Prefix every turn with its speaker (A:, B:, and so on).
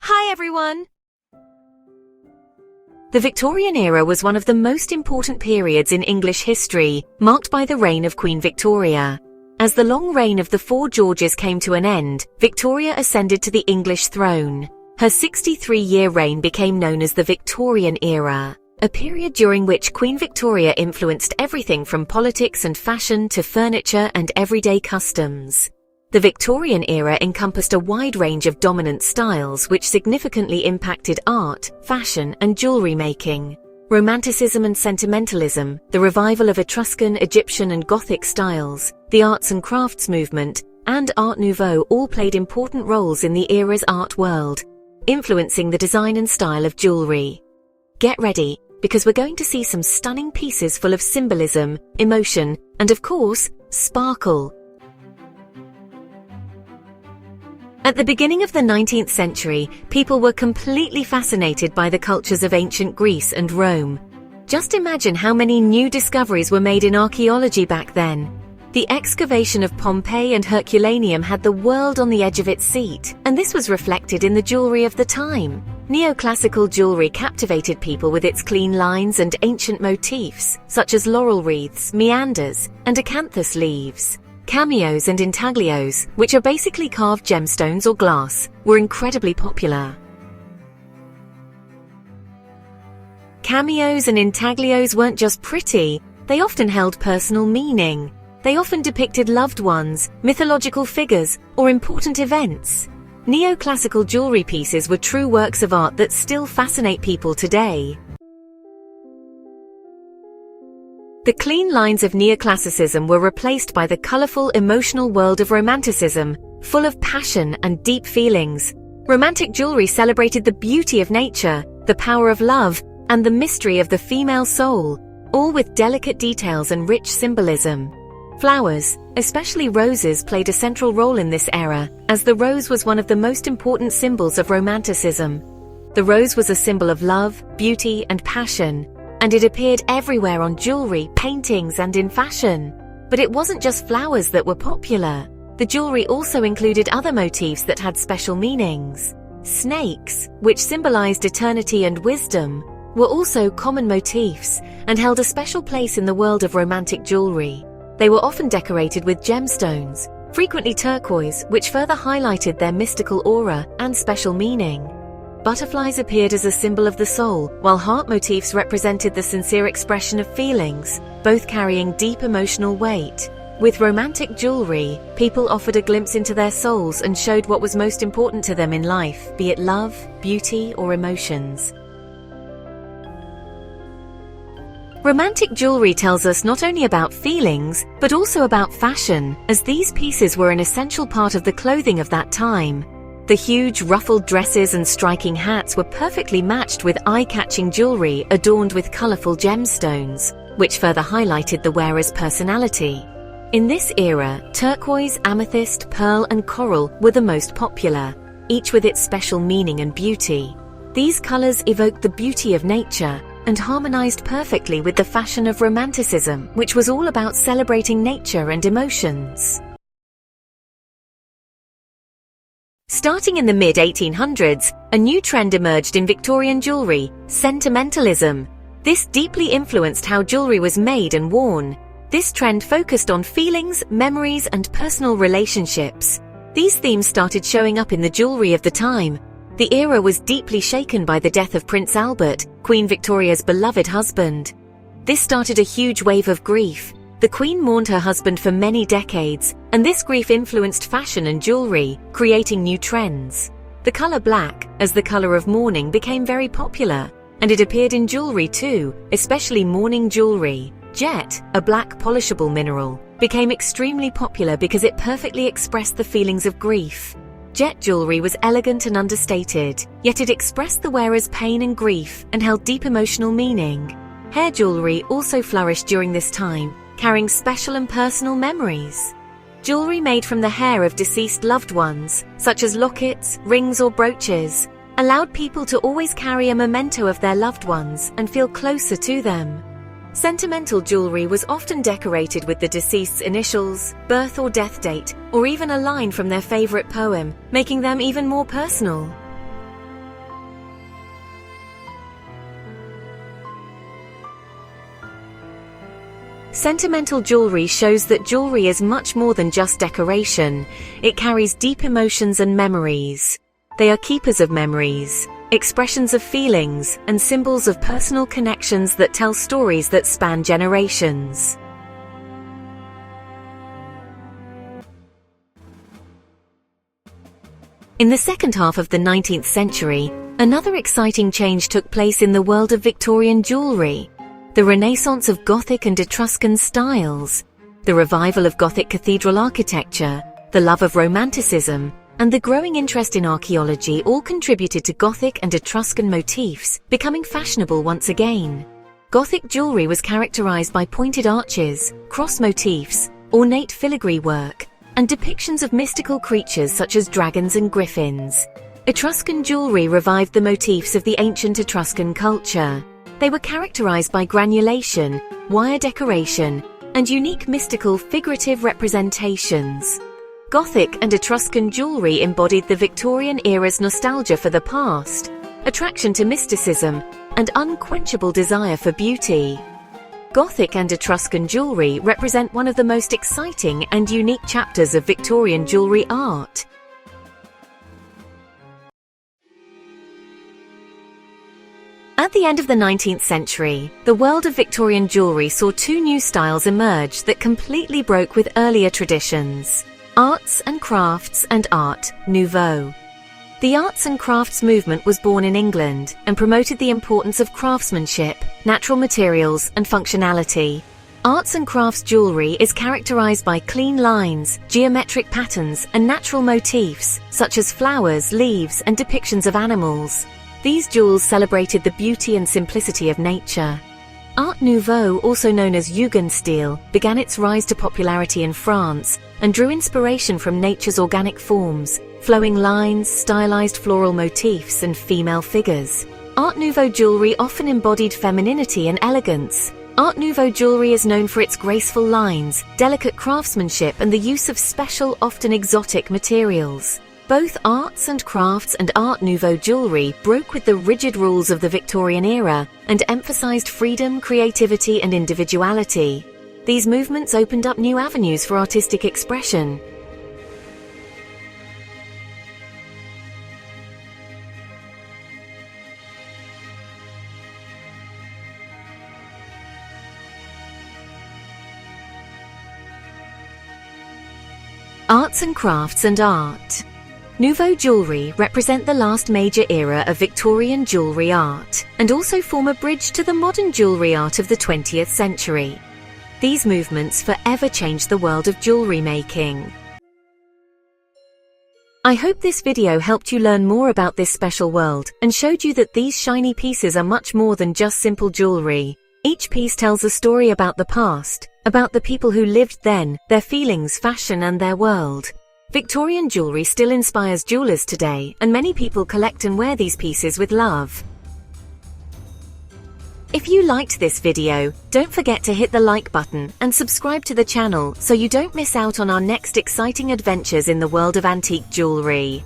A: Hi everyone! The Victorian era was one of the most important periods in English history, marked by the reign of Queen Victoria. As the long reign of the four Georges came to an end, Victoria ascended to the English throne. Her 63-year reign became known as the Victorian era, a period during which Queen Victoria influenced everything from politics and fashion to furniture and everyday customs. The Victorian era encompassed a wide range of dominant styles which significantly impacted art, fashion, and jewelry making. Romanticism and sentimentalism, the revival of Etruscan, Egyptian, and Gothic styles, the arts and crafts movement, and Art Nouveau all played important roles in the era's art world, influencing the design and style of jewelry. Get ready, because we're going to see some stunning pieces full of symbolism, emotion, and of course, sparkle. At the beginning of the 19th century, people were completely fascinated by the cultures of ancient Greece and Rome. Just imagine how many new discoveries were made in archaeology back then. The excavation of Pompeii and Herculaneum had the world on the edge of its seat, and this was reflected in the jewelry of the time. Neoclassical jewelry captivated people with its clean lines and ancient motifs, such as laurel wreaths, meanders, and acanthus leaves. Cameos and intaglios, which are basically carved gemstones or glass, were incredibly popular. Cameos and intaglios weren't just pretty, they often held personal meaning. They often depicted loved ones, mythological figures, or important events. Neoclassical jewelry pieces were true works of art that still fascinate people today. The clean lines of neoclassicism were replaced by the colorful, emotional world of romanticism, full of passion and deep feelings. Romantic jewelry celebrated the beauty of nature, the power of love, and the mystery of the female soul, all with delicate details and rich symbolism. Flowers, especially roses, played a central role in this era, as the rose was one of the most important symbols of romanticism. The rose was a symbol of love, beauty, and passion, and it appeared everywhere on jewelry, paintings, and in fashion. But it wasn't just flowers that were popular. The jewelry also included other motifs that had special meanings. Snakes, which symbolized eternity and wisdom, were also common motifs and held a special place in the world of romantic jewelry. They were often decorated with gemstones, frequently turquoise, which further highlighted their mystical aura and special meaning. Butterflies appeared as a symbol of the soul, while heart motifs represented the sincere expression of feelings, both carrying deep emotional weight. With romantic jewelry, people offered a glimpse into their souls and showed what was most important to them in life, be it love, beauty, or emotions. Romantic jewelry tells us not only about feelings, but also about fashion, as these pieces were an essential part of the clothing of that time. The huge ruffled dresses and striking hats were perfectly matched with eye-catching jewelry adorned with colorful gemstones, which further highlighted the wearer's personality. In this era, turquoise, amethyst, pearl, and coral were the most popular, each with its special meaning and beauty. These colors evoked the beauty of nature and harmonized perfectly with the fashion of romanticism, which was all about celebrating nature and emotions. Starting in the mid-1800s, a new trend emerged in Victorian jewelry, sentimentalism. This deeply influenced how jewelry was made and worn. This trend focused on feelings, memories, and personal relationships. These themes started showing up in the jewelry of the time. The era was deeply shaken by the death of Prince Albert, Queen Victoria's beloved husband. This started a huge wave of grief. The Queen mourned her husband for many decades, and this grief influenced fashion and jewelry, creating new trends. The color black, as the color of mourning, became very popular, and it appeared in jewelry too, especially mourning jewelry. Jet, a black polishable mineral, became extremely popular because it perfectly expressed the feelings of grief. Jet jewelry was elegant and understated, yet it expressed the wearer's pain and grief and held deep emotional meaning. Hair jewelry also flourished during this time, carrying special and personal memories. Jewelry made from the hair of deceased loved ones, such as lockets, rings, or brooches, allowed people to always carry a memento of their loved ones and feel closer to them. Sentimental jewelry was often decorated with the deceased's initials, birth or death date, or even a line from their favorite poem, making them even more personal. Sentimental jewelry shows that jewelry is much more than just decoration. It carries deep emotions and memories. They are keepers of memories, expressions of feelings, and symbols of personal connections that tell stories that span generations. In the second half of the 19th century, another exciting change took place in the world of Victorian jewelry. The renaissance of Gothic and Etruscan styles, the revival of Gothic cathedral architecture, the love of Romanticism, and the growing interest in archaeology all contributed to Gothic and Etruscan motifs becoming fashionable once again. Gothic jewelry was characterized by pointed arches, cross motifs, ornate filigree work, and depictions of mystical creatures such as dragons and griffins. Etruscan jewelry revived the motifs of the ancient Etruscan culture. They were characterized by granulation, wire decoration, and unique mystical figurative representations. Gothic and Etruscan jewelry embodied the Victorian era's nostalgia for the past, attraction to mysticism, and unquenchable desire for beauty. Gothic and Etruscan jewelry represent one of the most exciting and unique chapters of Victorian jewelry art. At the end of the 19th century, the world of Victorian jewelry saw two new styles emerge that completely broke with earlier traditions: arts and crafts and art nouveau. The arts and crafts movement was born in England and promoted the importance of craftsmanship, natural materials, and functionality. Arts and crafts jewelry is characterized by clean lines, geometric patterns, and natural motifs, such as flowers, leaves, and depictions of animals. These jewels celebrated the beauty and simplicity of nature. Art Nouveau, also known as Jugendstil, began its rise to popularity in France and drew inspiration from nature's organic forms, flowing lines, stylized floral motifs, and female figures. Art Nouveau jewelry often embodied femininity and elegance. Art Nouveau jewelry is known for its graceful lines, delicate craftsmanship, and the use of special, often exotic materials. Both arts and crafts and Art Nouveau jewelry broke with the rigid rules of the Victorian era and emphasized freedom, creativity, and individuality. These movements opened up new avenues for artistic expression. Arts and crafts and art. Nouveau jewelry represent the last major era of Victorian jewelry art and also form a bridge to the modern jewelry art of the 20th century. These movements forever changed the world of jewelry making. I hope this video helped you learn more about this special world and showed you that these shiny pieces are much more than just simple jewelry. Each piece tells a story about the past, about the people who lived then, their feelings, fashion, and their world. Victorian jewelry still inspires jewelers today, and many people collect and wear these pieces with love. If you liked this video, don't forget to hit the like button and subscribe to the channel so you don't miss out on our next exciting adventures in the world of antique jewelry.